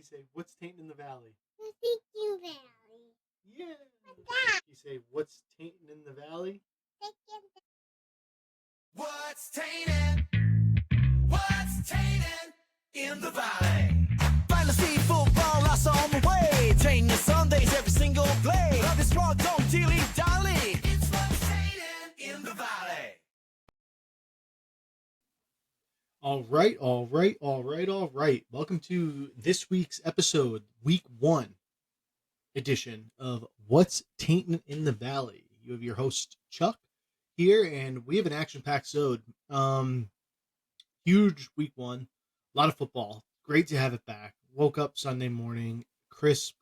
say, what's tainting in the valley? The Thinking Valley. Yeah. What's that? You say, what's tainting in the valley? What's tainted? What's tainted in the valley? Finally see football lost on the way. Training Sundays every single play. Love is raw, don't dilly dally. It's what's tainted in the valley. All right. Welcome to this week's episode, week 1 edition of What's Taintin' in the Valley. You have your host, Chuck, here, and we have an action-packed episode. Huge week 1, a lot of football. Great to have it back. Woke up Sunday morning, crisp,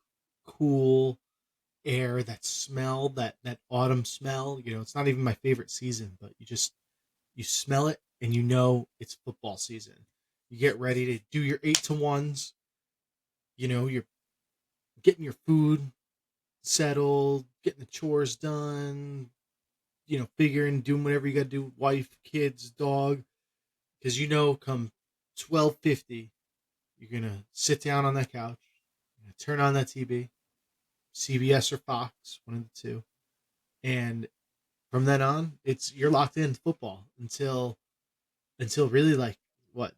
cool air, that smell, that autumn smell. You know, it's not even my favorite season, but you smell it and you know it's football season. You get ready to do your 8-to-1s. You know, you're getting your food settled, getting the chores done, you know, doing whatever you got to do, wife, kids, dog. Because you know, come 12:50, you're going to sit down on that couch, you're going to turn on that TV, CBS or Fox, one of the two. And from then on, you're locked into football until really like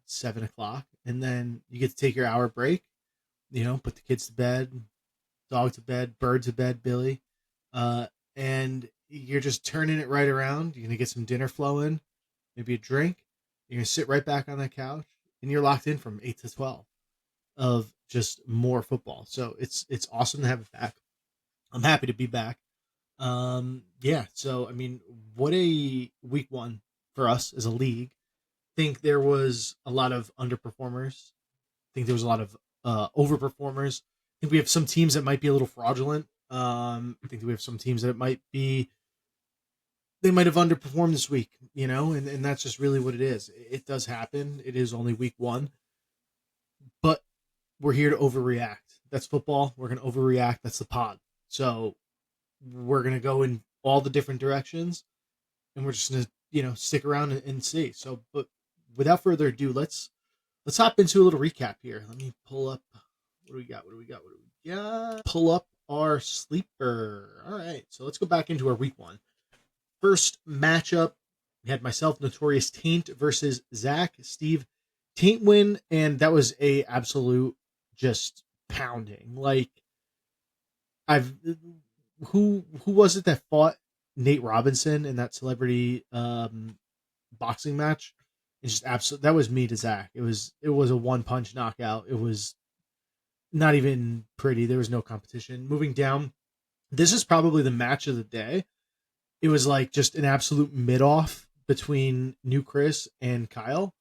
7 o'clock, and then you get to take your hour break. You know, put the kids to bed, dog to bed, bird to bed, Billy, and you're just turning it right around. You're gonna get some dinner flowing, maybe a drink. You're gonna sit right back on that couch, and you're locked in from 8 to 12 of just more football. So it's awesome to have it back. I'm happy to be back. Yeah. So I mean, what a week 1 for us as a league. Think there was a lot of underperformers. I think there was a lot of overperformers. I think we have some teams that might be a little fraudulent. I think we have some teams that they might have underperformed this week, you know, and that's just really what it is. It does happen. It is only week 1, but we're here to overreact. That's football. We're going to overreact. That's the pod. So we're going to go in all the different directions, and we're just going to, you know, stick around and see. So, but without further ado, let's hop into a little recap here. Let me pull up. What do we got? Pull up our sleeper. All right. So let's go back into our week 1. First matchup, we had myself, Notorious Taint, versus Zach. Steve, Taint win, and that was a absolute just pounding. Like, who was it that fought Nate Robinson in that celebrity boxing match? It's just absolute. That was me to Zach. It was a 1-punch knockout. It was not even pretty. There was no competition. Moving down, this is probably the match of the day. It was like just an absolute mid-off between New Chris and Kyle.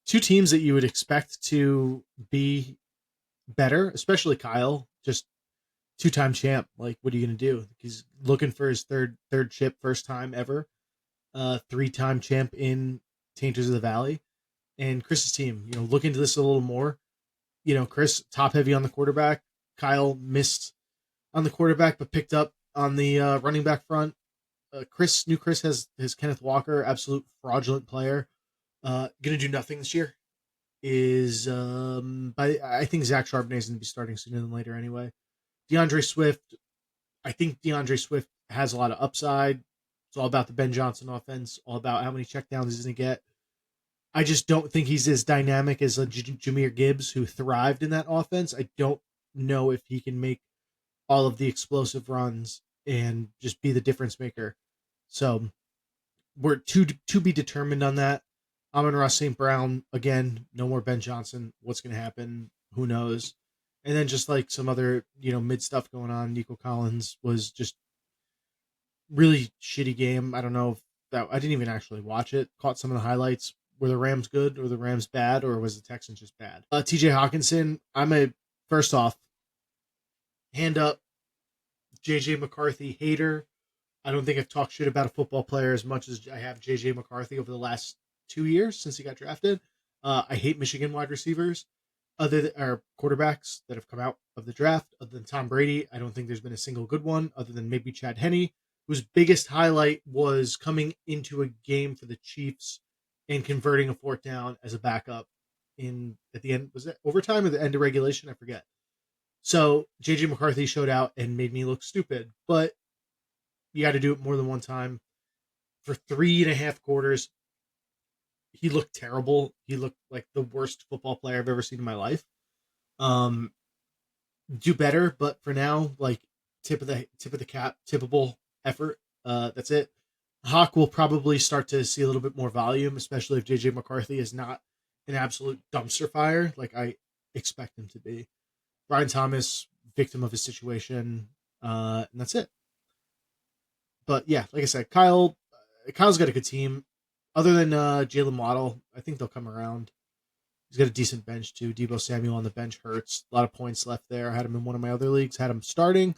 Two teams that you would expect to be better, especially Kyle, just 2-time champ. Like, what are you going to do? He's looking for his third chip, first time ever. 3-time champ in Tainters of the Valley. And Chris's team, you know, look into this a little more. You know, Chris top heavy on the quarterback. Kyle missed on the quarterback, but picked up on the running back front. New Chris has his Kenneth Walker, absolute fraudulent player. Gonna do nothing this year. I think Zach Charbonnet is gonna be starting sooner than later anyway. DeAndre Swift, I think DeAndre Swift has a lot of upside. It's all about the Ben Johnson offense, all about how many checkdowns he's gonna get. I just don't think he's as dynamic as Jahmyr Gibbs, who thrived in that offense. I don't know if he can make all of the explosive runs and just be the difference maker. So we're to be determined on that. Amon-Ra St. Brown, again, no more Ben Johnson. What's going to happen? Who knows? And then just like some other, you know, mid stuff going on. Nico Collins was just really shitty game. I don't know if that, I didn't even actually watch it. Caught some of the highlights. Were the Rams good or the Rams bad, or was the Texans just bad? TJ Hawkinson, first off, hand up, JJ McCarthy hater. I don't think I've talked shit about a football player as much as I have JJ McCarthy over the last 2 years since he got drafted. I hate Michigan wide receivers, or quarterbacks that have come out of the draft. Other than Tom Brady, I don't think there's been a single good one, other than maybe Chad Henne, whose biggest highlight was coming into a game for the Chiefs and converting a 4th down as a backup at the end. Was it overtime or the end of regulation? I forget. So JJ McCarthy showed out and made me look stupid, but you got to do it more than one time. For 3.5 quarters, he looked terrible. He looked like the worst football player I've ever seen in my life. Um, do better, but for now, like tip of the cap, tippable effort. That's it. Hawk will probably start to see a little bit more volume, especially if JJ McCarthy is not an absolute dumpster fire like I expect him to be. Brian Thomas, victim of his situation, and that's it. But yeah, like I said, Kyle's got a good team. Other than Jalen Waddle, I think they'll come around. He's got a decent bench too. Debo Samuel on the bench hurts. A lot of points left there. I had him in one of my other leagues. Had him starting.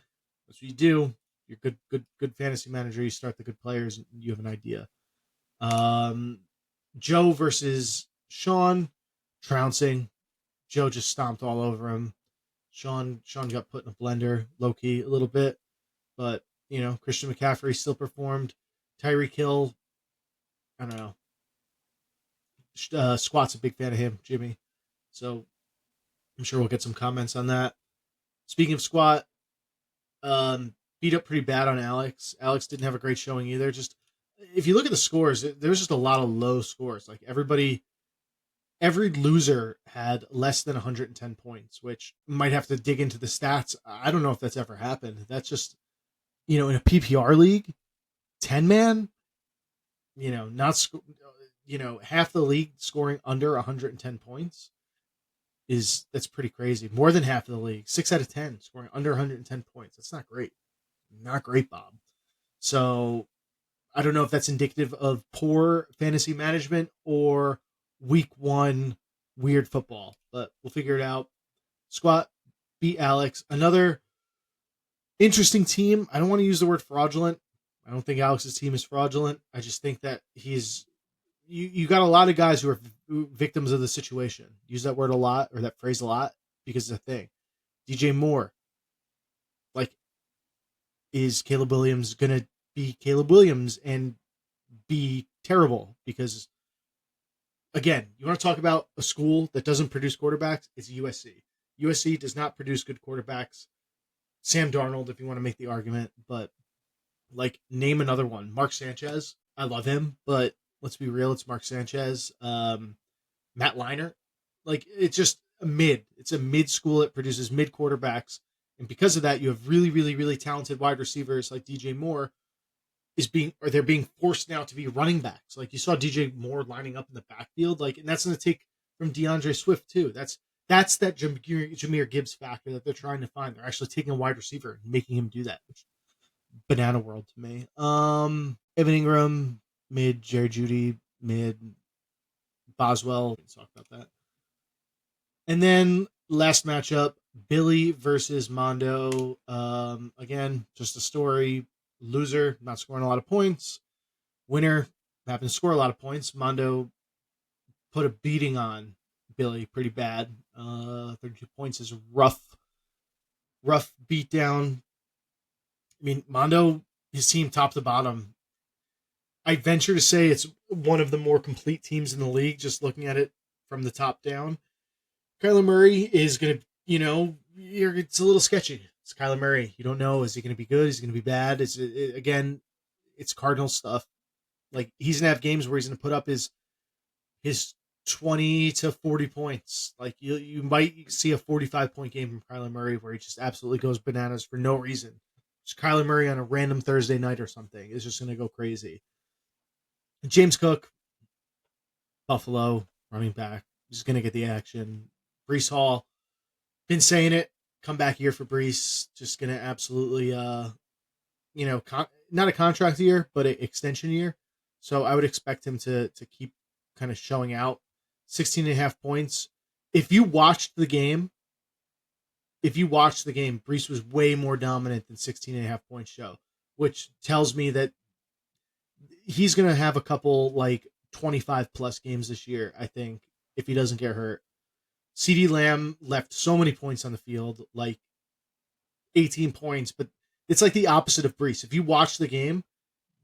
That's what you do. You're good fantasy manager. You start the good players. And you have an idea. Um, Joe versus Sean, trouncing. Joe just stomped all over him. Sean got put in a blender, low key a little bit, but Christian McCaffrey still performed. Tyreek Hill, I don't know. Squat's a big fan of him, Jimmy. So I'm sure we'll get some comments on that. Speaking of Squat, beat up pretty bad on Alex. Alex didn't have a great showing either. Just if you look at the scores, there's just a lot of low scores. Like every loser had less than 110 points, which might have to dig into the stats. I don't know if that's ever happened. That's just in a PPR league, 10-man, not half the league scoring under 110 points that's pretty crazy. More than half of the league, 6 out of 10 scoring under 110 points. That's not great. Not great, Bob. So I don't know if that's indicative of poor fantasy management or week one weird football, but we'll figure it out. Squat beat Alex. Another interesting team. I don't want to use the word fraudulent. I don't think Alex's team is fraudulent. I just think that you got a lot of guys who are victims of the situation. Use that word a lot or that phrase a lot because it's a thing. DJ Moore, like, is Caleb Williams going to be Caleb Williams and be terrible? Because again, you want to talk about a school that doesn't produce quarterbacks? It's USC. USC does not produce good quarterbacks. Sam Darnold, if you want to make the argument, but like, name another one. Mark Sanchez. I love him, but let's be real. It's Mark Sanchez. Matt Leinart. Like, it's just a mid. It's a mid school that produces mid quarterbacks. And because of that, you have really, really, really talented wide receivers like DJ Moore they're being forced now to be running backs. Like, you saw DJ Moore lining up in the backfield. Like, and that's going to take from DeAndre Swift too. That's that Jahmyr Gibbs factor that they're trying to find. They're actually taking a wide receiver and making him do that. Which, banana world to me. Evan Ingram, mid. Jerry Judy, mid. Boswell. Let's talk about that. And then last matchup, Billy versus Mondo. Again, just a story. Loser, not scoring a lot of points. Winner, happened to score a lot of points. Mondo put a beating on Billy pretty bad. 32 points is rough beatdown. I mean, Mondo, his team top to bottom, I venture to say it's one of the more complete teams in the league, just looking at it from the top down. Kyler Murray is going to, it's a little sketchy. It's Kyler Murray. You don't know, is he going to be good? Is he going to be bad? Again, it's Cardinal stuff. Like, he's going to have games where he's going to put up his 20 to 40 points. Like, you might see a 45-point game from Kyler Murray where he just absolutely goes bananas for no reason. Just Kyler Murray on a random Thursday night or something is just going to go crazy. James Cook, Buffalo, running back, he's going to get the action. Breece Hall, been saying it, comeback year for Breece, just going to absolutely, not a contract year, but an extension year. So I would expect him to keep kind of showing out. 16.5 points. If you watched the game, Breece was way more dominant than 16.5 points show, which tells me that he's going to have a couple, like, 25 plus games this year, I think, if he doesn't get hurt. CeeDee Lamb left so many points on the field, like 18 points, but it's like the opposite of Breece. If you watched the game,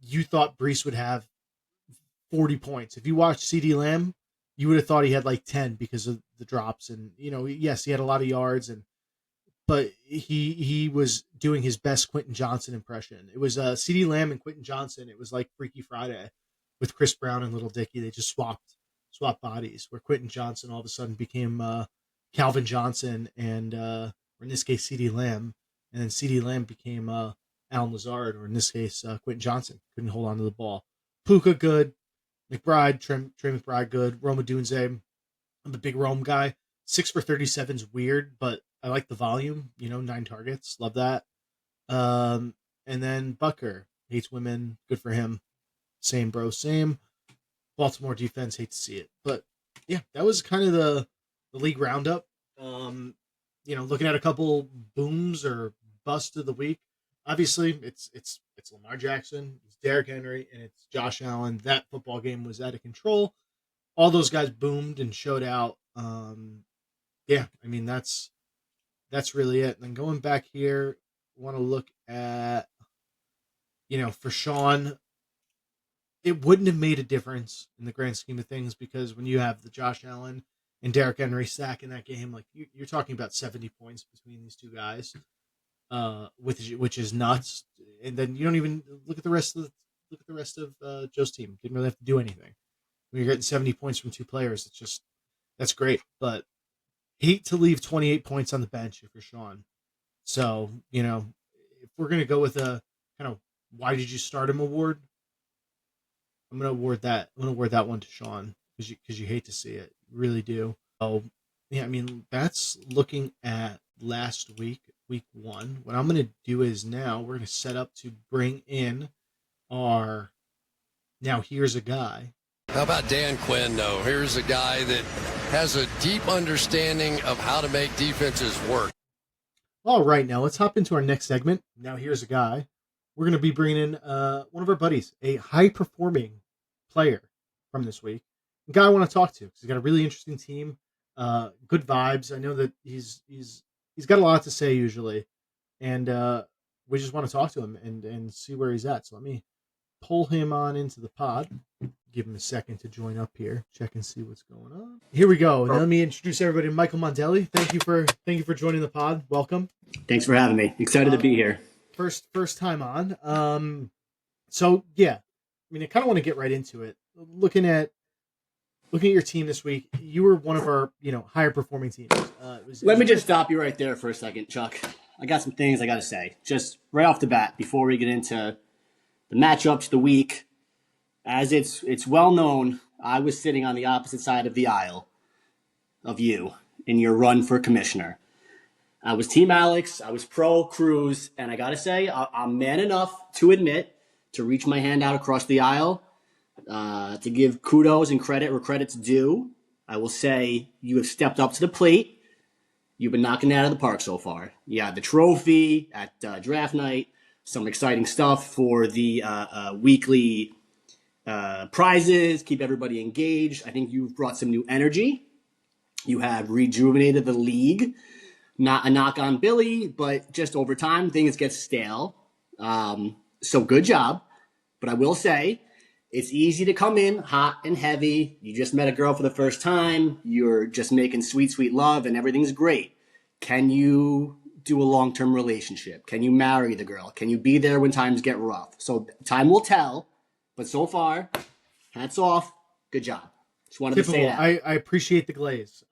you thought Breece would have 40 points. If you watched CeeDee Lamb, you would have thought he had like 10 because of the drops. And, yes, he had a lot of yards, but he was doing his best Quentin Johnson impression. It was CeeDee Lamb and Quentin Johnson. It was like Freaky Friday with Chris Brown and Little Dicky. They just swapped bodies, where Quentin Johnson all of a sudden became Calvin Johnson and or in this case CeeDee Lamb, and then CeeDee Lamb became Alan Lazard, or in this case Quentin Johnson. Couldn't hold on to the ball. Puka good, McBride, Trey McBride good, Roma Dunze. I'm a big Rome guy. 6 for 37 is weird, but I like the volume. 9 targets, love that. And then Bucker hates women, good for him. Same, bro, same. Baltimore defense, hate to see it, but yeah, that was kind of the league roundup. Looking at a couple booms or busts of the week. Obviously, it's Lamar Jackson, it's Derrick Henry, and it's Josh Allen. That football game was out of control. All those guys boomed and showed out. Yeah, I mean that's really it. And then going back here, want to look at for Sean, it wouldn't have made a difference in the grand scheme of things, because when you have the Josh Allen and Derrick Henry stack in that game, like you're talking about 70 points between these two guys, which is nuts. And then you don't even look at the rest of Joe's team. Didn't really have to do anything. When you're getting 70 points from two players, that's great. But hate to leave 28 points on the bench if you're Sean. So if we're gonna go with a kind of why did you start him award, I'm gonna award that one to Sean, because you hate to see it, you really do. So yeah, I mean that's looking at last week 1. What I'm gonna do is now we're gonna set up to bring in our here's a guy. How about Dan Quinn, though? Here's a guy that has a deep understanding of how to make defenses work. All right, now let's hop into our next segment. Now here's a guy. We're going to be bringing in one of our buddies, a high-performing player from this week. A guy I want to talk to because he's got a really interesting team, good vibes. I know that he's got a lot to say usually, and we just want to talk to him and see where he's at. So let me pull him on into the pod. Give him a second to join up here. Check and see what's going on. Here we go. Now let me introduce everybody to Michael Mondelli. Thank you for joining the pod. Welcome. Thanks for having me. Excited to be here. First time on. So yeah, I mean, I kind of want to get right into it. Looking at your team this week, you were one of our higher performing teams. Let me just stop you right there for a second, Chuck. I got some things I got to say just right off the bat before we get into the matchups, the week. As it's well known, I was sitting on the opposite side of the aisle of you in your run for commissioner. I was Team Alex, I was pro Cruz, and I gotta say, I'm man enough to admit, to reach my hand out across the aisle, to give kudos and credit where credit's due. I will say you have stepped up to the plate. You've been knocking it out of the park so far. You had the trophy at draft night, some exciting stuff for the weekly prizes, keep everybody engaged. I think you've brought some new energy. You have rejuvenated the league. Not a knock on Billy, but just over time, things get stale. So good job. But I will say, it's easy to come in hot and heavy. You just met a girl for the first time. You're just making sweet, sweet love, and everything's great. Can you do a long-term relationship? Can you marry the girl? Can you be there when times get rough? So time will tell. But so far, hats off. Good job. Just wanted to say that. I appreciate the glaze.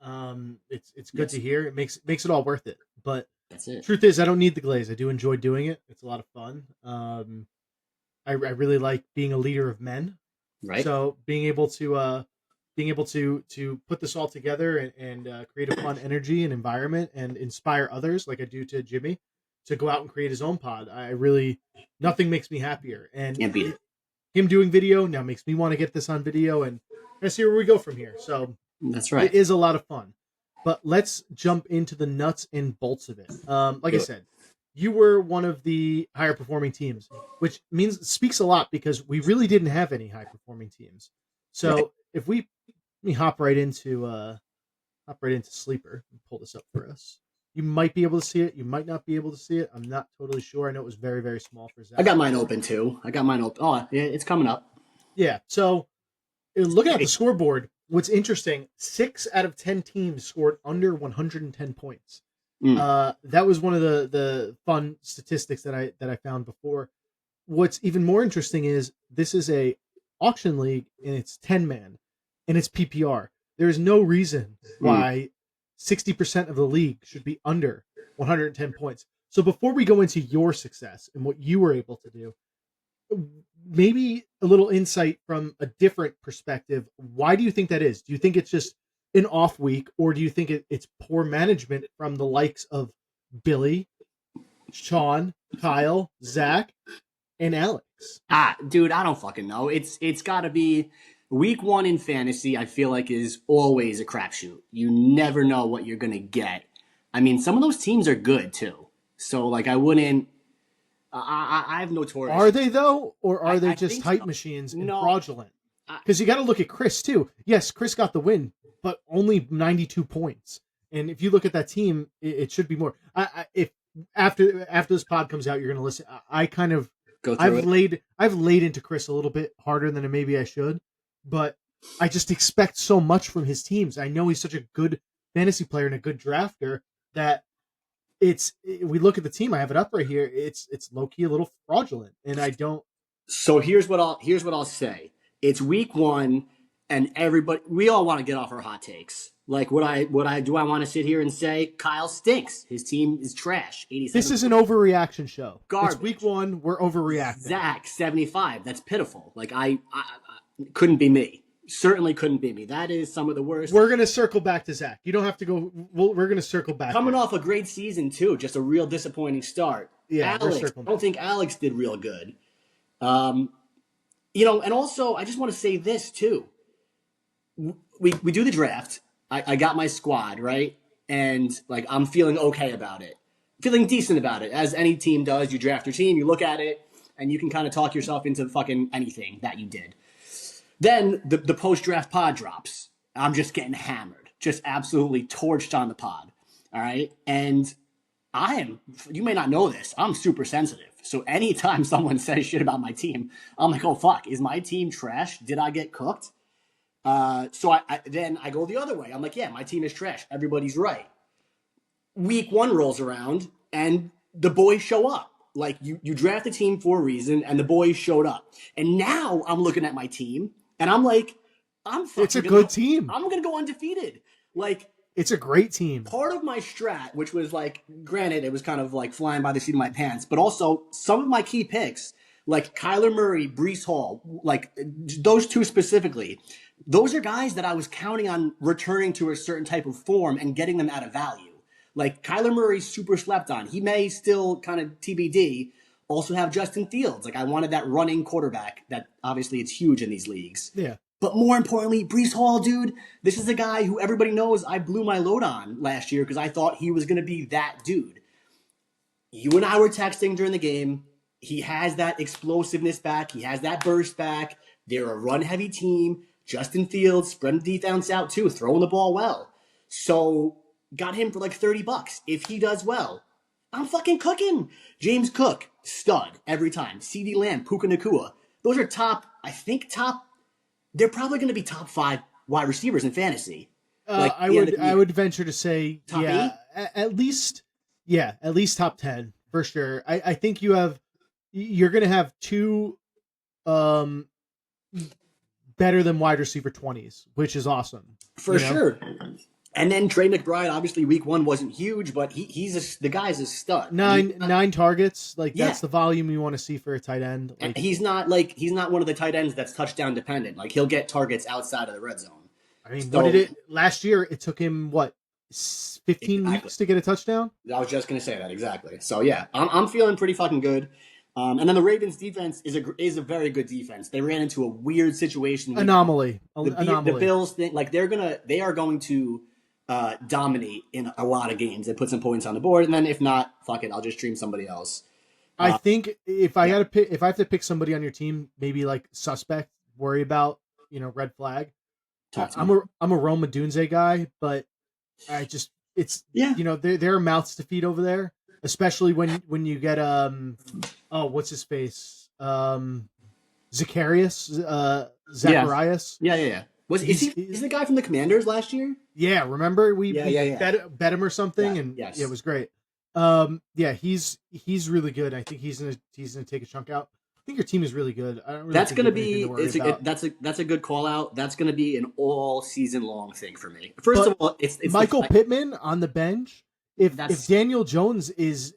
It's good to hear. It makes it all worth it. But that's it. Truth is, I don't need the glaze. I do enjoy doing it. It's a lot of fun. I really like being a leader of men. Right. So being able to put this all together and create a fun energy and environment and inspire others, like I do to Jimmy, to go out and create his own pod. Nothing makes me happier. And can't beat it. Him doing video now makes me want to get this on video and see where we go from here. So that's right. It is a lot of fun. But let's jump into the nuts and bolts of it. Like I said, you were one of the higher performing teams, which speaks a lot because we really didn't have any high performing teams. So right. If let me hop right into Sleeper and pull this up for us. You might be able to see it. You might not be able to see it. I'm not totally sure. I know it was very, very small for Zach. I got mine open too. Oh, yeah, it's coming up. Yeah. So looking at the scoreboard, what's interesting, 6 out of 10 teams scored under 110 points. That was one of the fun statistics that I found before. What's even more interesting is this is a auction league and it's 10-man and it's PPR. There is no reason why 60% of the league should be under 110 points. So before we go into your success and what you were able to do, maybe a little insight from a different perspective. Why do you think that is? Do you think it's just an off week, or do you think it's poor management from the likes of Billy, Sean, Kyle, Zach, and Alex? Dude, I don't fucking know. It's got to be week 1 in fantasy. I feel like is always a crapshoot. You never know what you're gonna get. I mean, some of those teams are good too. So like, I wouldn't. I've notorious. Are they though, or are they I just think hype so. machines and No. fraudulent? Because you got to look at Chris too. Yes, Chris got the win, but only 92 points. And if you look at that team, it should be more. If after this pod comes out, you're going to listen. I kind of Go through it. I've laid into Chris a little bit harder than maybe I should, but I just expect so much from his teams. I know he's such a good fantasy player and a good drafter that we look at the team. I have it up right here. It's low key a little fraudulent, and I don't. So here's what I'll say. It's week 1, and we all want to get off our hot takes. Like, would I want to sit here and say Kyle stinks? His team is trash. 87. This is an overreaction show. Garbage. It's week 1. We're overreacting. Zach 75. That's pitiful. Like I couldn't be me. Certainly couldn't be me. That is some of the worst. We're gonna circle back to Zach. You don't have to go. We're gonna circle back. Coming off a great season too, just a real disappointing start. Yeah, Alex. I don't think Alex did real good. And also I just want to say this too. We do the draft. I got my squad, right? And like, I'm feeling okay about it. Feeling decent about it. As any team does, you draft your team, you look at it, and you can kind of talk yourself into fucking anything that you did. Then the post-draft pod drops. I'm just getting hammered. Just absolutely torched on the pod. All right? And you may not know this, I'm super sensitive. So anytime someone says shit about my team, I'm like, oh fuck, is my team trash? Did I get cooked? So then I go the other way. I'm like, yeah, my team is trash. Everybody's right. Week 1 rolls around and the boys show up. Like, you draft a team for a reason, and the boys showed up. And now I'm looking at my team and I'm like, it's a good team. I'm gonna go undefeated. Like, it's a great team. Part of my strat, which was like, granted, it was kind of like flying by the seat of my pants, but also some of my key picks, like Kyler Murray, Breece Hall, like those two specifically, those are guys that I was counting on returning to a certain type of form and getting them out of value. Like, Kyler Murray's super slept on. He may still kind of TBD also have Justin Fields. Like, I wanted that running quarterback that obviously it's huge in these leagues. Yeah. But more importantly, Breece Hall, dude, this is a guy who everybody knows I blew my load on last year because I thought he was going to be that dude. You and I were texting during the game. He has that explosiveness back. He has that burst back. They're a run-heavy team. Justin Fields spreading the defense out too, throwing the ball well. So got him for like $30. If he does well, I'm fucking cooking. James Cook, stud every time. CeeDee Lamb, Puka Nacua. Those are they're probably going to be top 5 wide receivers in fantasy. I would venture to say, top yeah, 8? at least top 10 for sure. I think you're going to have 2 better than wide receiver 20s, which is awesome. For sure. And then Trey McBride, obviously week 1 wasn't huge, but the guy's a stud. Nine targets, like that's the volume you want to see for a tight end. Like, and he's not one of the tight ends that's touchdown dependent. Like, he'll get targets outside of the red zone. I mean, last year it took him 15 weeks to get a touchdown? I was just gonna say that exactly. So yeah, I'm feeling pretty fucking good. And then the Ravens defense is a very good defense. They ran into a weird situation. Anomaly. The Bills think like they are going to dominate in a lot of games and put some points on the board. And then if not, fuck it, I'll just stream somebody else. I think if I have to pick somebody on your team, maybe like suspect, worry about, red flag. I'm a Roma Dunze guy, but there are mouths to feed over there, especially when you get what's his face, Zacharias. Yeah. Is the guy from the Commanders last year? Yeah, remember we Yeah. bet him or something, Yeah, and yes. yeah, it was great. Yeah, he's really good. I think he's gonna take a chunk out. I think your team is really good. I don't really That's think gonna you have anything be to worry about. that's a good call out. That's gonna be an all season long thing for me. First But of all, it's Michael Pittman on the bench. If that's Daniel Jones is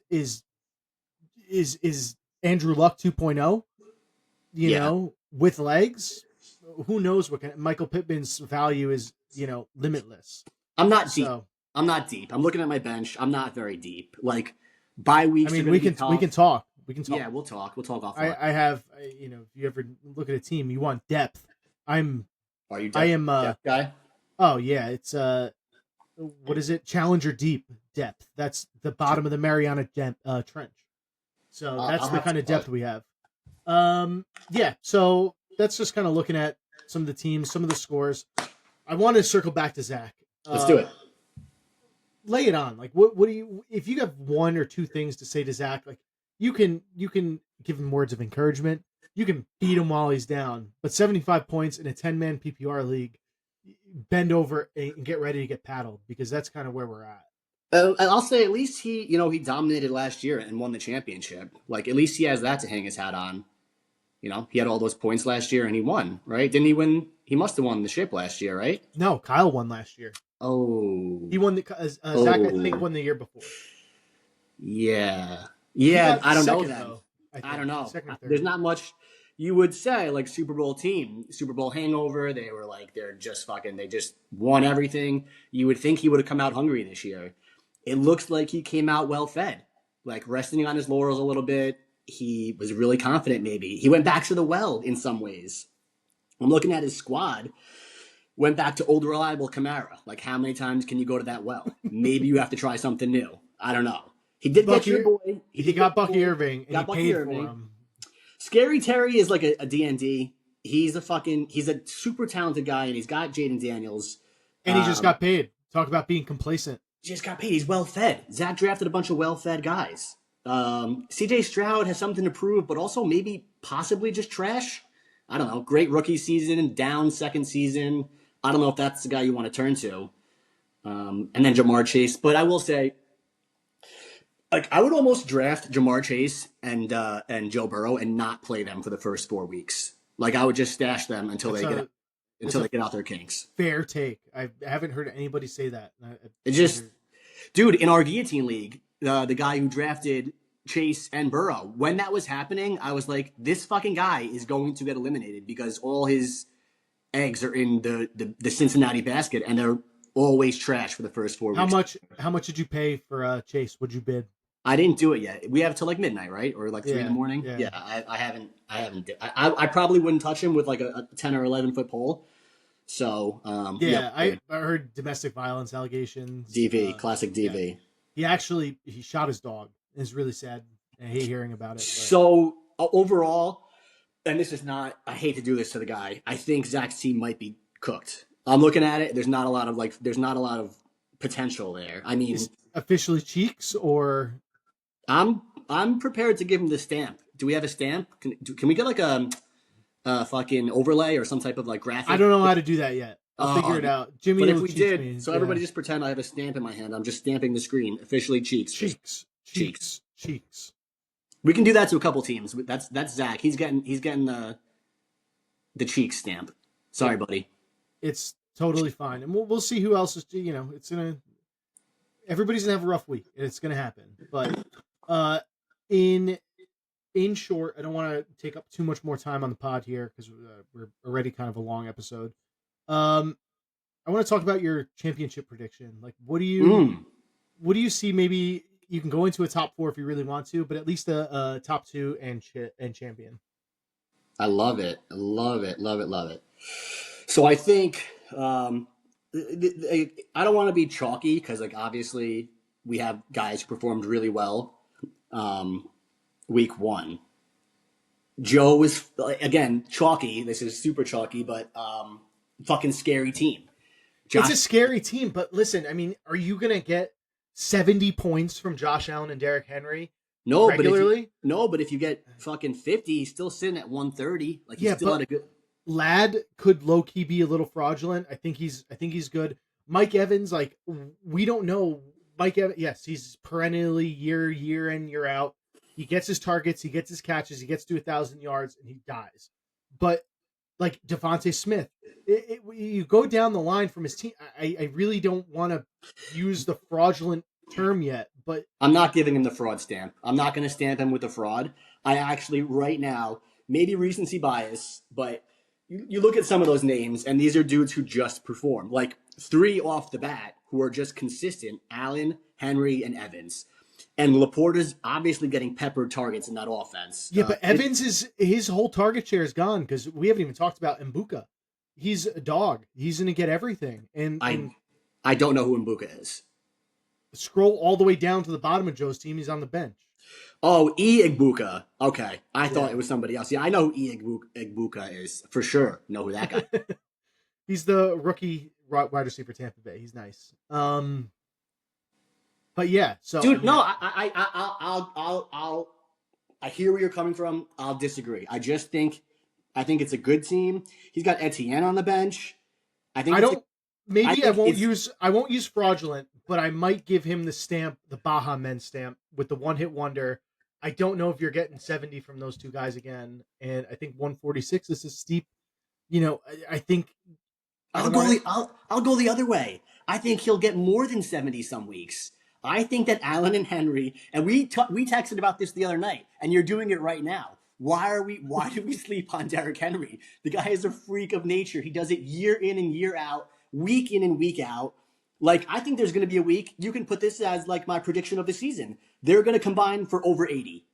Andrew Luck 2.0, you yeah. know, with legs, who knows what Michael Pittman's value is, limitless. I'm not deep. So I'm not deep. I'm looking at my bench. I'm not very deep. Like bye weeks I are mean, gonna we be can tough. we can talk. We can talk. Yeah, we'll talk. We'll talk offline. I have, if you ever look at a team, you want depth. Are you I am, depth guy? oh yeah, it's, what is it? Challenger deep depth. That's the bottom of the Mariana Trench. So that's I'll the have kind to of depth we have. Yeah, so that's just kind of looking at some of the teams, some of the scores. I want to circle back to Zach. Let's do it. Lay it on. Like, what do you, if you have one or two things to say to Zach, like, you can give him words of encouragement. You can beat him while he's down. But 75 points in a 10-man PPR league, bend over and get ready to get paddled, because that's kind of where we're at. I'll say at least he dominated last year and won the championship. Like at least he has that to hang his hat on. He had all those points last year and he won, right? Didn't he win? He must have won the ship last year, right? No, Kyle won last year. Oh, He won Zach, I think, won the year before. yeah. got I don't know second, that. though, I don't know. Second or third. There's not much you would say like Super Bowl team, Super Bowl hangover. They were like they're just fucking. They just won everything. You would think he would have come out hungry this year. It looks like he came out well fed, like resting on his laurels a little bit. He was really confident. Maybe he went back to the well in some ways. I'm looking at his squad. Went back to old reliable Kamara. Like how many times can you go to that well? Maybe you have to try something new. I don't know. He did get your boy. He got Bucky Irving, and he Bucky paid Irving. for him. Scary Terry is like a D&D. He's a super talented guy, and he's got Jaden Daniels. And he just got paid. Talk about being complacent. Just got paid. He's well fed. Zach drafted a bunch of well fed guys. CJ Stroud has something to prove, but also maybe possibly just trash. I don't know. Great rookie season, down second season. I don't know if that's the guy you want to turn to. And then Jamar Chase. But I will say, like, I would almost draft Jamar Chase and Joe Burrow and not play them for the first 4 weeks. Like, I would just stash them until they get out their kinks. Fair take. I haven't heard anybody say that. It just, dude, in our guillotine league, the guy who drafted Chase and Burrow, when that was happening, I was like, this fucking guy is going to get eliminated because all his eggs are in the Cincinnati basket, and they're always trash for the first 4 weeks. How much did you pay for Chase? What'd you bid? I didn't do it yet. We have till like midnight, right? Or like 3 in the morning. Yeah. Yeah, I haven't. I probably wouldn't touch him with like a 10 or 11 foot pole. So I heard domestic violence allegations. DV, classic DV. Yeah. He shot his dog. It's really sad. I hate hearing about it. But. So overall, and this is not. I hate to do this to the guy. I think Zach's team might be cooked. I'm looking at it. There's not a lot of potential there. I mean, is officially cheeks or. I'm prepared to give him the stamp. Do we have a stamp? Can we get like a fucking overlay or some type of like graphic? I don't know how to do that yet. I'll figure it out. Jimmy, but if we did, me. Everybody just pretend I have a stamp in my hand. I'm just stamping the screen. Officially cheeks. Cheeks. We can do that to a couple teams. That's Zach. He's getting the cheeks stamp. Sorry, buddy. It's totally fine, and we'll see who else is. Everybody's gonna have a rough week, and it's gonna happen. But in short, I don't want to take up too much more time on the pod here because we're already kind of a long episode. I want to talk about your championship prediction. Like, what do you see? Maybe you can go into a top 4 if you really want to, but at least a top 2 and champion. I love it. So I think I don't want to be chalky because like obviously we have guys who performed really well week 1. Joe was again chalky. This is super chalky, but fucking scary team. It's a scary team, but listen, I mean, are you gonna get 70 points from Josh Allen and Derrick Henry regularly? But if you get fucking 50, he's still sitting at 130. Like he's still at a good. Ladd could low key be a little fraudulent. I think he's good. Mike Evans, like we don't know. Mike Evans, yes, he's perennially year in year out. He gets his targets, he gets his catches, he gets to 1,000 yards, and he dies. But like Devontae Smith, you go down the line from his team. I really don't want to use the fraudulent term yet, but I'm not giving him the fraud stamp. I'm not going to stamp him with the fraud. I actually, right now, maybe recency bias, but you look at some of those names, and these are dudes who just perform. Like three off the bat who are just consistent: Allen, Henry, and Evans. And Laporta's obviously getting peppered targets in that offense. yeah, but Evans is his whole target share is gone because we haven't even talked about Mbuka. He's a dog. He's going to get everything. And I don't know who Mbuka is. scroll all the way down to the bottom of Joe's team. He's on the bench. Oh, Igbuka. Okay, I thought it was somebody else. Yeah, I know who Igbuka is for sure. Know who that guy? He's the rookie wide receiver for Tampa Bay. He's nice. But yeah, so Dude, no, I hear where you're coming from. I'll disagree. I think it's a good team. He's got Etienne on the bench. I think I it's don't. Maybe I think won't it's- use fraudulent, but I might give him the stamp, the Baja Men stamp with the one hit wonder. I don't know if you're getting 70 from those two guys again, and I think 146 is a steep. I think I'll go the other way. I think he'll get more than 70 some weeks. I think that Allen and Henry, and we texted about this the other night, and you're doing it right now. Why do we sleep on Derrick Henry? The guy is a freak of nature. He does it year in and year out, week in and week out. Like, I think there's going to be a week. You can put this as like my prediction of the season. They're going to combine for over 80.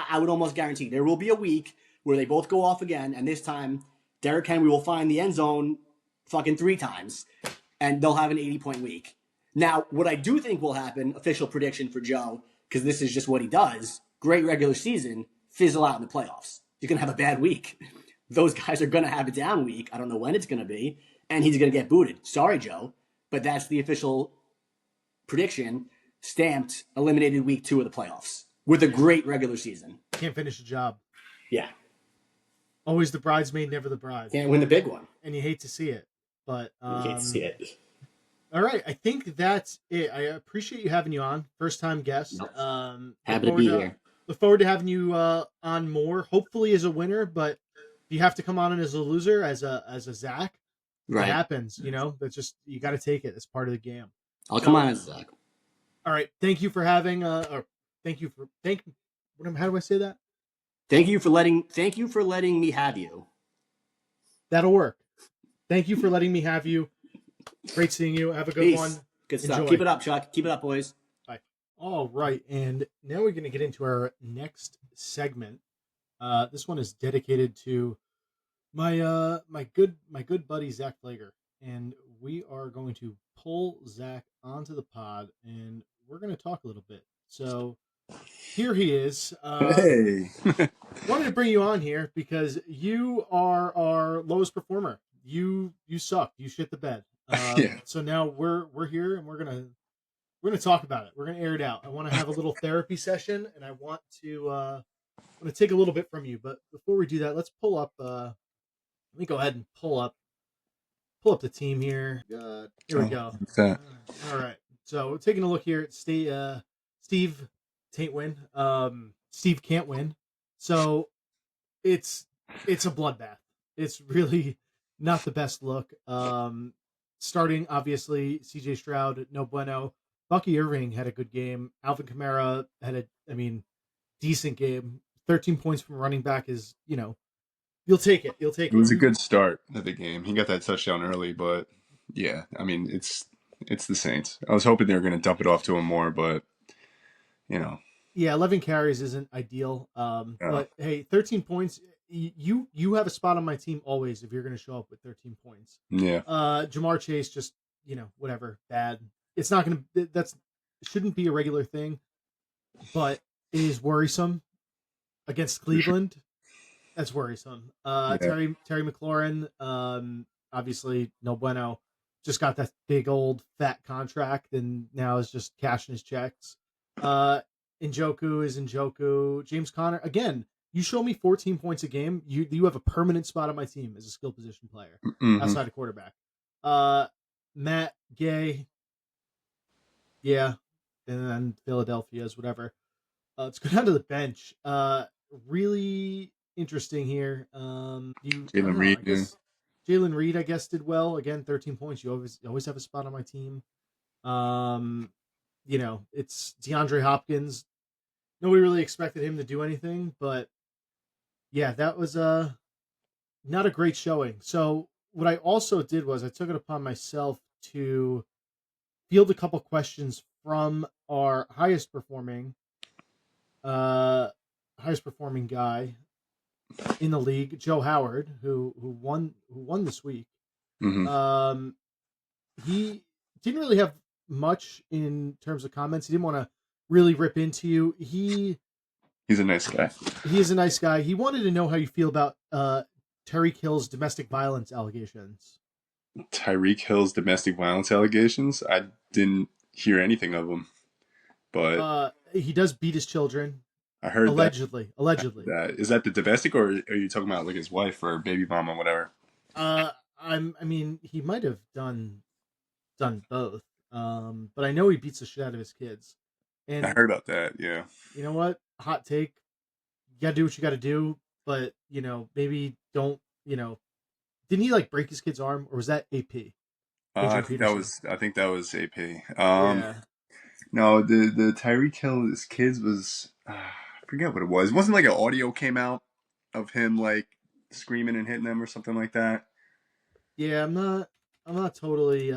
I would almost guarantee there will be a week where they both go off again, and this time Derrick Henry will find the end zone fucking 3 times, and they'll have an 80-point week. Now, what I do think will happen, official prediction for Joe, because this is just what he does, great regular season, fizzle out in the playoffs. You're going to have a bad week. Those guys are going to have a down week. I don't know when it's going to be, and he's going to get booted. Sorry, Joe, but that's the official prediction, stamped, eliminated week 2 of the playoffs with a great regular season. can't finish a job. Yeah. Always the bridesmaid, never the bride. Can't win the big one. And you hate to see it, but You can't see it. All right, I think that's it. I appreciate you having you on, first time guest. Happy to be here. Look forward to having you on more. Hopefully as a winner, but if you have to come on as a loser, as a Zach, Right. it happens. That's just you got to take it. It's part of the game. I'll come on as Zach. All right, thank you for having. Or thank you for How do I say that? Thank you for letting me have you. That'll work. Thank you for letting me have you. Great seeing you. Have a good Peace. one. Good stuff. Enjoy. Keep it up, Chuck. Keep it up, boys. Bye. All right, and now we're going to get into our next segment. This one is dedicated to my good buddy Zach Flager, and we are going to pull Zach onto the pod, and we're going to talk a little bit. So here he is. Hey. Wanted to bring you on here because you are our lowest performer. You suck. You shit the bed. Yeah. So now we're here, and we're gonna talk about it. We're gonna air it out. I want to have a little therapy session, and I want to take a little bit from you. But before we do that, let's pull up. Let me go ahead and pull up the team here. Here we go. All right. So we're taking a look here at Steve Taintin. Steve can't win. So it's a bloodbath. It's really not the best look. Starting obviously CJ Stroud, no bueno. Bucky Irving had a good game. Alvin Kamara had a decent game. 13 points from running back is, you'll take it. You'll take it. It was a good start of the game. He got that touchdown early, but yeah, it's the Saints. I was hoping they were going to dump it off to him more, but Yeah, 11 carries isn't ideal. But hey, 13 points. You have a spot on my team always if you're going to show up with 13 points. Yeah. Jamar Chase just, whatever, bad. It's not going to shouldn't be a regular thing, but it is worrisome against Cleveland. That's worrisome. Terry McLaurin, obviously no bueno. Just got that big old fat contract and now is just cashing his checks. Njoku is Njoku. James Conner again. You show me 14 points a game, you have a permanent spot on my team as a skill position player Hmm. outside of quarterback. Uh, Matt Gay, yeah, and then Philadelphia's whatever. Let's go down to the bench. Really interesting here. I Jalen don't know. Reed. I Yeah. guess Jalen Reed, I guess, did well again. 13 points. You always have a spot on my team. Um, it's DeAndre Hopkins. Nobody really expected him to do anything, but yeah, that was not a great showing. So what I also did was I took it upon myself to field a couple questions from our uh highest performing guy in the league, Joe Howard, who won this week. Hmm. Um, he didn't really have much in terms of comments. He didn't want to really rip into you. He's a nice guy. He is a nice guy. He wanted to know how you feel about Terry Kill's domestic violence allegations. Tyreek Hill's domestic violence allegations. I didn't hear anything of them, but He does beat his children, I heard that. allegedly. Allegedly. That is that the domestic, or are you talking about like his wife or baby mama, whatever? Uh, I mean, he might have done both. But I know he beats the shit out of his kids. I And heard about that. Yeah. you know what? Hot take. You gotta do what you gotta do, but maybe don't. Didn't he like break his kid's arm, or was that AP? I Adrian think that Peterson. was AP. Yeah, No, the Tyreek Hill his kids was I forget what it was. It wasn't like an audio came out of him like screaming and hitting them or something like that. yeah. I'm not totally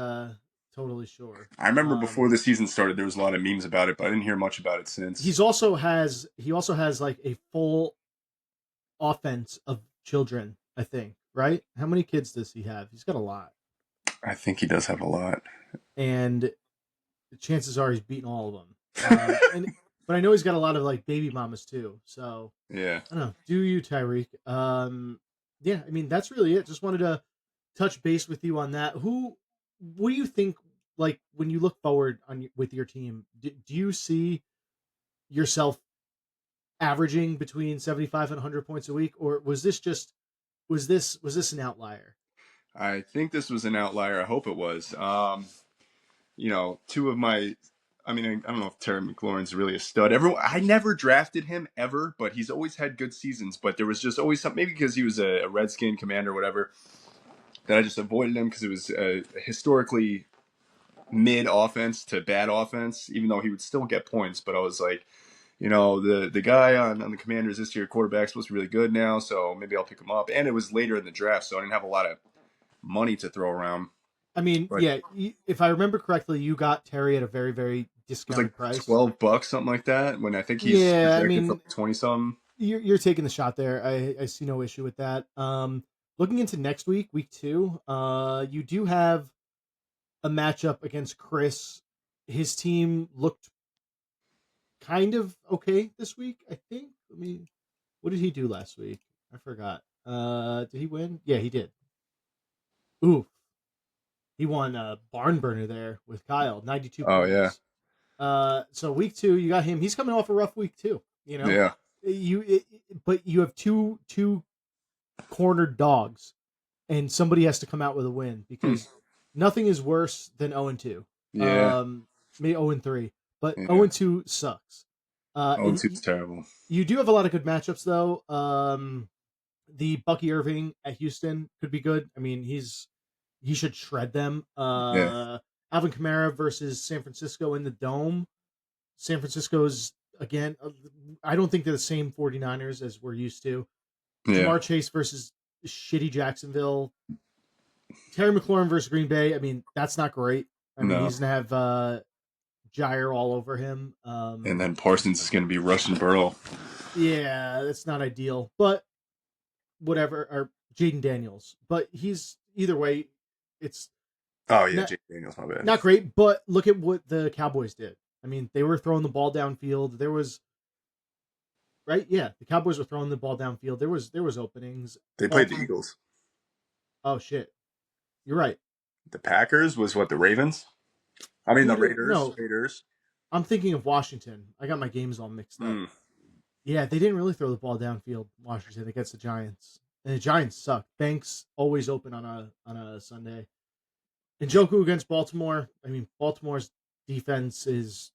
sure. I remember before the season started, there was a lot of memes about it, but I didn't hear much about it since. He also has like a full offense of children. I think, right? How many kids does he have? He's got a lot, I think he does have a lot. and the chances are he's beating all of them. And but I know he's got a lot of like baby mamas too. So Yeah. I don't know. Do you, Tyreek? Yeah. I mean, that's really it. Just wanted to touch base with you on that. What do you think? Like when you look forward with your team, do you see yourself averaging between 75 and 100 points a week, or was this an outlier? I think this was an outlier. I hope it was. Two of my I mean, I don't know if Terry McLaurin's really a stud. I never drafted him ever, but he's always had good seasons. But there was just always something, maybe because he was a Redskin commander or whatever, that I just avoided him because it was a historically mid offense to bad offense, even though he would still get points. But I was like, the guy on the Commanders this year, quarterback's supposed to be really good now, so maybe I'll pick him up. And it was later in the draft, so I didn't have a lot of money to throw around. I mean, But yeah, if I remember correctly, you got Terry at a very, very it was like discounted price. $12, something like that. When I think he's Yeah, I projected for mean, like 20 something. you're taking the shot there. I see no issue with that. Looking into next week, week two, you do have a matchup against Chris. His team looked kind of okay this week, I think. What did he do last week? I forgot. Did he win? Yeah, he did. Ooh, he won a barn burner there with Kyle, 92 Oh yeah, points. So week two, you got him. He's coming off a rough week too. yeah. But you have two cornered dogs, and somebody has to come out with a win Hmm. because nothing is worse than 0-2. Yeah, Maybe 0-3, but yeah. 0-2 sucks. Oh, And and two's terrible. you do have a lot of good matchups though. The Bucky Irving at Houston could be good. I mean, he should shred them. Yeah, Alvin Kamara versus San Francisco in the Dome. San Francisco's again. I don't think they're the same 49ers as we're used to. yeah. Jamar Chase versus shitty Jacksonville. Terry McLaurin versus Green Bay. I mean, that's not great. I mean, No, he's gonna have Jair all over him. and then Parsons is going to be rushing Burrow. Yeah, that's not ideal. But whatever. Or Jaden Daniels. But he's either way. It's Oh yeah, not Jake Daniels, my bad. not great. But look at what the Cowboys did. I mean, they were throwing the ball downfield. There was right. Yeah, the Cowboys were throwing the ball downfield. There was openings. They All played the through. Eagles. Oh shit, you're right. The Packers was what, the Ravens? I mean Who the did Raiders. no? Raiders. I'm thinking of Washington. I got my games all mixed up. Hmm. Yeah, they didn't really throw the ball downfield, Washington, against the Giants. And the Giants suck. Banks always open on a Sunday. And Njoku against Baltimore. I mean, Baltimore's defense is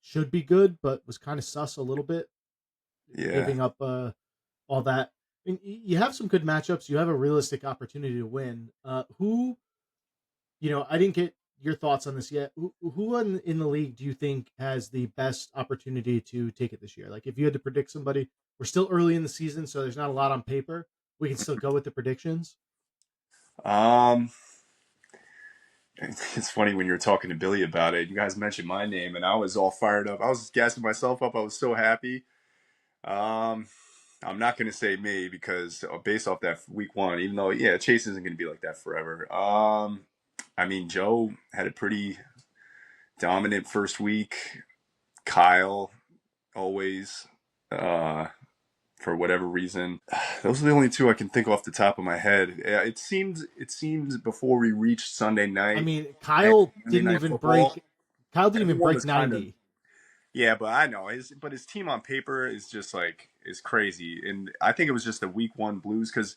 should be good, but was kind of sus a little bit, Yeah. giving up all that. I mean, you have some good matchups. You have a realistic opportunity to win. Who I didn't get your thoughts on this yet. Who in the league do you think has the best opportunity to take it this year? Like, if you had to predict somebody, we're still early in the season, so there's not a lot on paper. We can still go with the predictions. Um, it's funny when you were talking to Billy about it. You guys mentioned my name, and I was all fired up. I was gassing myself up. I was so happy. Um, I'm not going to say me because based off that week one, even though yeah, Chase isn't going to be like that forever. I mean, Joe had a pretty dominant first week. Kyle always, uh, for whatever reason, those are the only two I can think off the top of my head. Yeah, it seemed before we reached Sunday I night mean, and Monday Night Football, Kyle didn't even everyone break was kind of 90. yeah, but I know his team on paper is just like is crazy, and I think it was just the week one blues because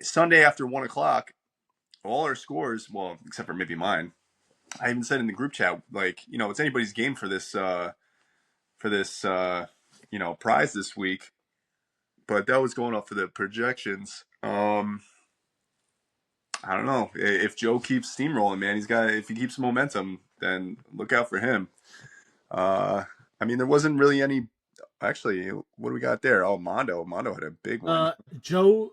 Sunday after 1 o'clock, all our scores, well, except for maybe mine, I even said in the group chat like it's anybody's game for this prize this week, but that was going off for the projections. I don't know if Joe keeps steamrolling, man. If he keeps momentum, then look out for him. Uh, I mean, there wasn't really any. Actually, what do we got there? Oh, Mondo had a big one. Uh, Joe,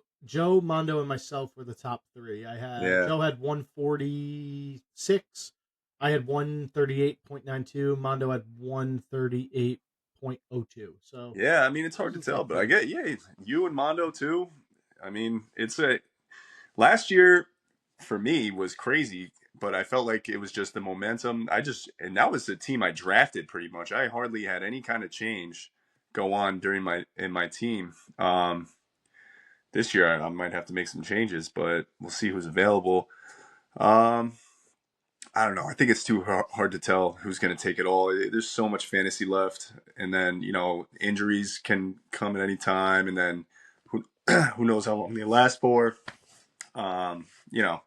Mondo, and myself were the top three. Yeah, Joe had 146. I had 138.92. Mondo had 138.02. So yeah. I mean, it's hard those to are the tell, top but I three. get you and Mondo too. I mean, it's a last year for me was crazy, but I felt like it was just the momentum. And that was the team I drafted pretty much. I hardly had any kind of change go on during my team. This year I might have to make some changes, but we'll see who's available. Um, I don't know. I think it's too hard to tell who's going to take it all. There's so much fantasy left, and then injuries can come at any time, and then who who knows how long they last for. Um, you know,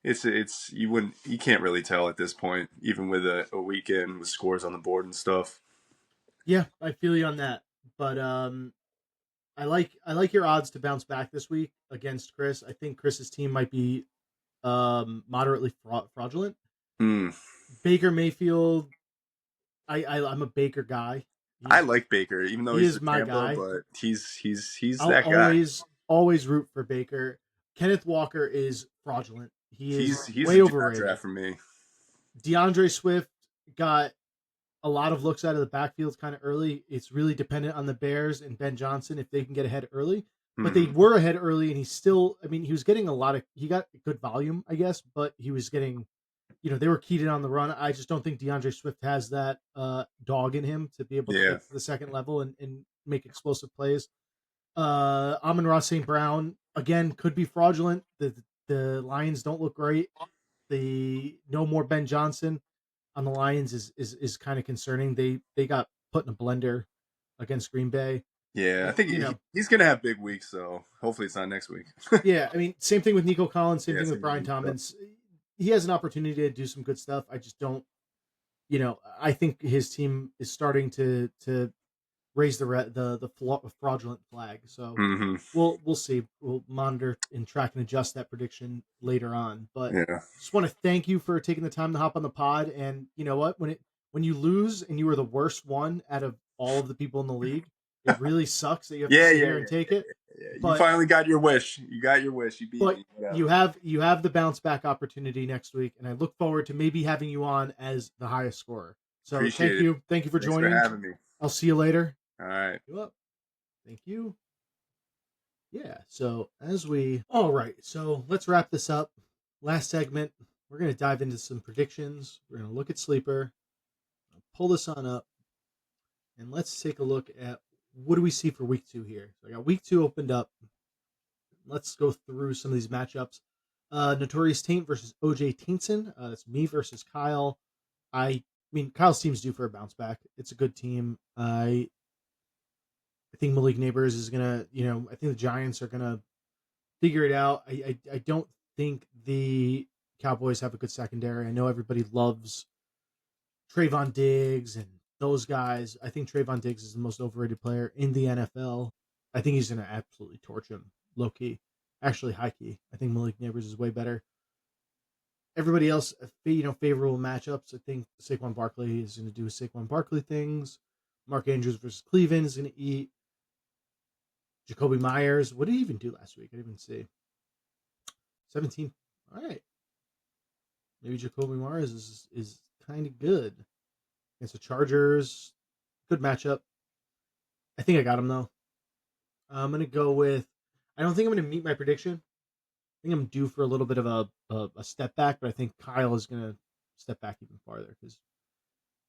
it's you can't really tell at this point, even with a weekend with scores on the board and stuff. Yeah, I feel you on that. But I like your odds to bounce back this week against Chris. I think Chris's team might be moderately fraudulent. Hmm. Baker Mayfield, I'm a Baker guy. I He's like Baker, even though he he's is the my Tampa, guy. but he's I'll that guy. always root for Baker. Kenneth Walker is fraudulent. He is He's way a do not overrated. draft for me. DeAndre Swift got a lot of looks out of the backfields kind of early. It's really dependent on the Bears and Ben Johnson if they can get ahead early. But they Hmm. were ahead early, and he was getting he got good volume, I guess, but he was getting, they were keyed in on the run. I just don't think DeAndre Swift has that dog in him to be able to Yeah, get to the second level and make explosive plays. Amon-Ra St. Brown again could be fraudulent. The Lions don't look great. The no more Ben Johnson on the Lions is kind of concerning. They got put in a blender against Green Bay. yeah. I think You know, he's gonna have big weeks, though. Hopefully, it's not next week. yeah. I mean, same thing with Nico Collins. Same Yeah, thing with same with Brian Nico. Thomas. He has an opportunity to do some good stuff. I just don't. I think his team is starting to raise the fraudulent flag. So Hmm. we'll see. We'll monitor and track and adjust that prediction later on. But Yeah, just want to thank you for taking the time to hop on the pod. And you know what? When you lose and you are the worst one out of all of the people in the league, it really sucks that you have to yeah, sit yeah, here and yeah, take it. yeah. You But finally got your wish. You got your wish. You beat but me. Whatever. you have the bounce back opportunity next week, and I look forward to maybe having you on as the highest scorer. So Appreciate it. thank you for Thanks for joining. having me. I'll see you later. All right. You up? Thank you. Yeah. So all right. So let's wrap this up. Last segment. We're gonna dive into some predictions. We're gonna look at sleeper. Pull this on up, and let's take a look at what do we see for week 2 here. So I got week 2 opened up. Let's go through some of these matchups. Notorious Taint versus OJ Taintin. That's me versus Kyle. I mean, Kyle's team's due for a bounce back. It's a good team. think Malik Neighbors is gonna, I think the Giants are gonna figure it out. I don't think the Cowboys have a good secondary. I know everybody loves Trayvon Diggs and those guys. I think Trayvon Diggs is the most overrated player in the NFL. I think he's gonna absolutely torch him, low key, actually high key. I think Malik Neighbors is way better. Everybody else, favorable matchups. I think Saquon Barkley is going to do Saquon Barkley things. Mark Andrews versus Cleveland is going to eat. Jacoby Myers. What did he even do last week? I didn't even see. 17. All right. Maybe Jacoby Myers is kind of good against the Chargers. Good matchup. I think I got him though. I'm going to go with. I don't think I'm going to meet my prediction. I think I'm due for a little bit of a step back, but I think Kyle is going to step back even farther because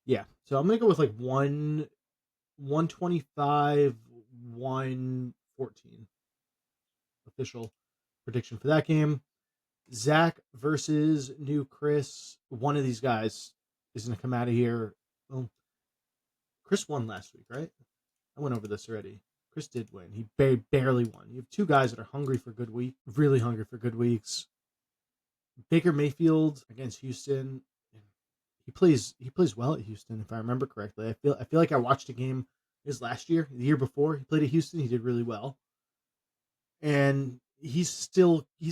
yeah. So I'm gonna go with like 125, 114. Official prediction for that game. Zach versus new Chris. One of these guys is gonna come out of here. Well, Chris won last week, right? I went over this already. Chris did win. He barely won. You have two guys that are hungry for good week, really hungry for good weeks. Baker Mayfield against Houston. He plays well at Houston, if I remember correctly. I feel like I watched a game his last year, the year before he played at Houston. He did really well, and he's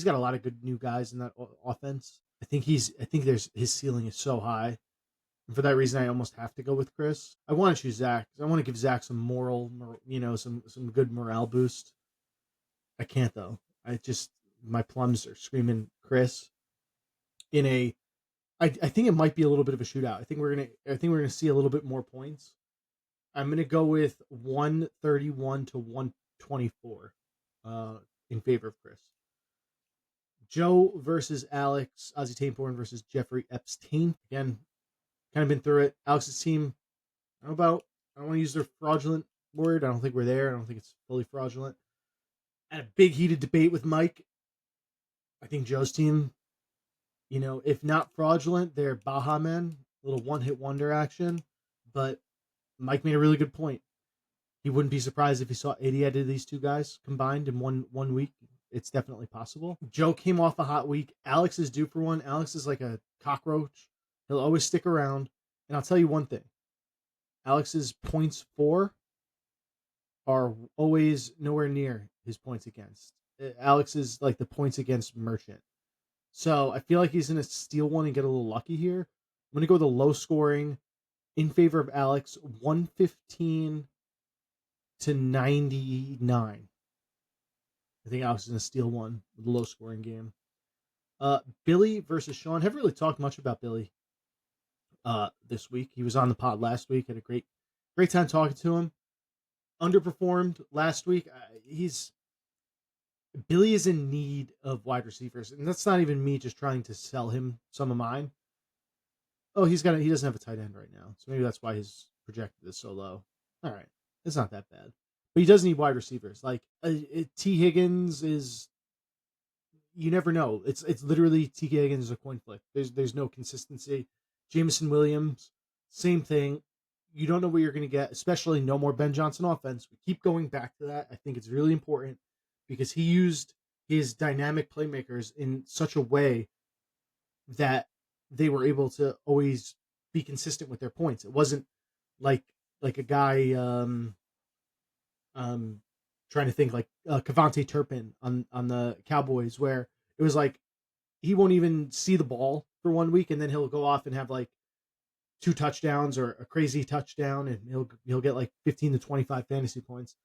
got a lot of good new guys in that offense. I think there's his ceiling is so high, and for that reason, I almost have to go with Chris. I want to choose Zach because I want to give Zach some some good morale boost. I can't though. My plums are screaming Chris in a I think it might be a little bit of a shootout. I think we're gonna see a little bit more points. I'm gonna go with 131 to 124, in favor of Chris. Joe versus Alex. Ozzy Tainborn versus Jeffrey Epstein. Again, kind of been through it. Alex's team. I don't want to use their fraudulent word. I don't think we're there. I don't think it's fully fraudulent. I had a big heated debate with Mike. I think Joe's team, if not fraudulent, they're Baja Men, little one hit wonder action. But Mike made a really good point. He wouldn't be surprised if he saw 80 out of these two guys combined in one week. It's definitely possible. Joe came off a hot week. Alex is due for one. Alex is like a cockroach. He'll always stick around. And I'll tell you one thing. Alex's points for are always nowhere near his points against. Alex is like the points against merchant. So I feel like he's going to steal one and get a little lucky here. I'm going to go with a low scoring in favor of Alex, 115 to 99. I think Alex is going to steal one with a low scoring game. Billy versus Sean. Haven't really talked much about Billy this week. He was on the pod last week. Had a great time talking to him. Underperformed last week. Billy is in need of wide receivers, and that's not even me just trying to sell him some of mine. Oh, he doesn't have a tight end right now, so maybe that's why his projected is so low. All right, it's not that bad, but he does need wide receivers. Like T Higgins is, you never know. It's literally T Higgins is a coin flip. There's no consistency. Jameson Williams, same thing. You don't know what you're going to get, especially no more Ben Johnson offense. We keep going back to that. I think it's really important because he used his dynamic playmakers in such a way that they were able to always be consistent with their points. It wasn't like a guy trying to think like Cavante Turpin on the Cowboys, where it was like he won't even see the ball for 1 week and then he'll go off and have like 2 touchdowns or a crazy touchdown and he'll get like 15 to 25 fantasy points.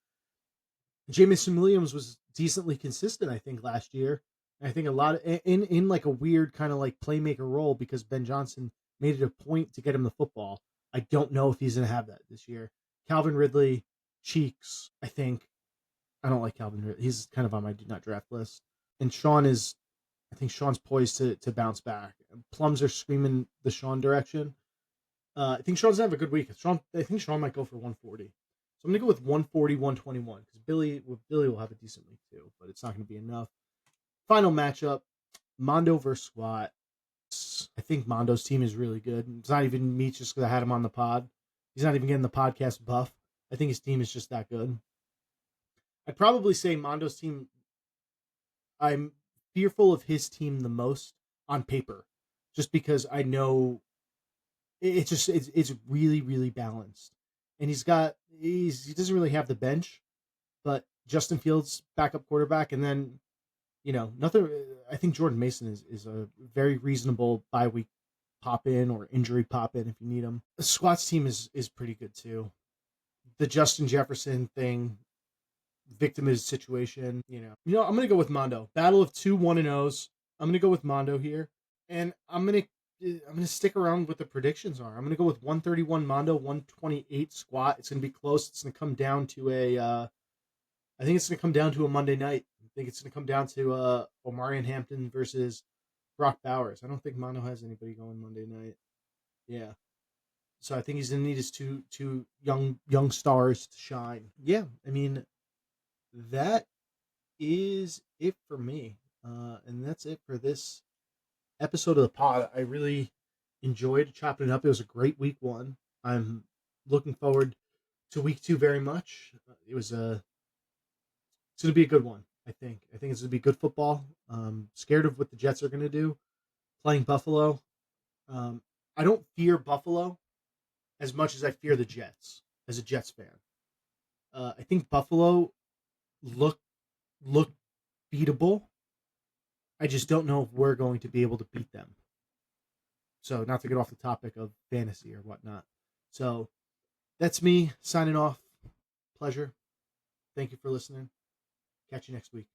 Jameson Williams was decently consistent, I think, last year. And I think a lot in like a weird kind of like playmaker role because Ben Johnson made it a point to get him the football. I don't know if he's going to have that this year. Calvin Ridley, Cheeks, I think. I don't like Calvin Ridley. He's kind of on my do not draft list. And I think Sean's poised to bounce back. Plums are screaming the Sean direction. I think Sean's going to have a good week. I think Sean might go for 140. So I'm going to go with 140, 121 because Billy will have a decent week too, but it's not going to be enough. Final matchup, Mondo versus Squat. I think Mondo's team is really good. It's not even me just because I had him on the pod. He's not even getting the podcast buff. I think his team is just that good. I'd probably say Mondo's team. I'm fearful of his team the most on paper, just because I know it's really really balanced, and he doesn't really have the bench, but Justin Fields backup quarterback, and then nothing. I think Jordan Mason is a very reasonable bye week pop in or injury pop in if you need him. The squats team is pretty good too. The Justin Jefferson thing, victimized situation. I'm gonna go with Mondo. Battle of two 1-0s. I'm gonna go with Mondo here, and I'm gonna stick around with the predictions are. I'm gonna go with 131 Mondo, 128 squat. It's gonna be close. It's gonna come down to a. I think it's gonna come down to a Monday night. I think it's gonna come down to Omarion Hampton versus Brock Bowers. I don't think Mondo has anybody going Monday night. Yeah. So I think he's gonna need his two young stars to shine. Yeah, I mean that is it for me. And that's it for this episode of the pod. I really enjoyed chopping it up. It was a great week one. I'm looking forward to week two very much. It's going to be a good one. I think it's going to be good football. Scared of what the Jets are going to do playing Buffalo. I don't fear Buffalo as much as I fear the Jets as a Jets fan. I think Buffalo look look beatable. I just don't know if we're going to be able to beat them. So, not to get off the topic of fantasy or whatnot. So, that's me signing off. Pleasure. Thank you for listening. Catch you next week.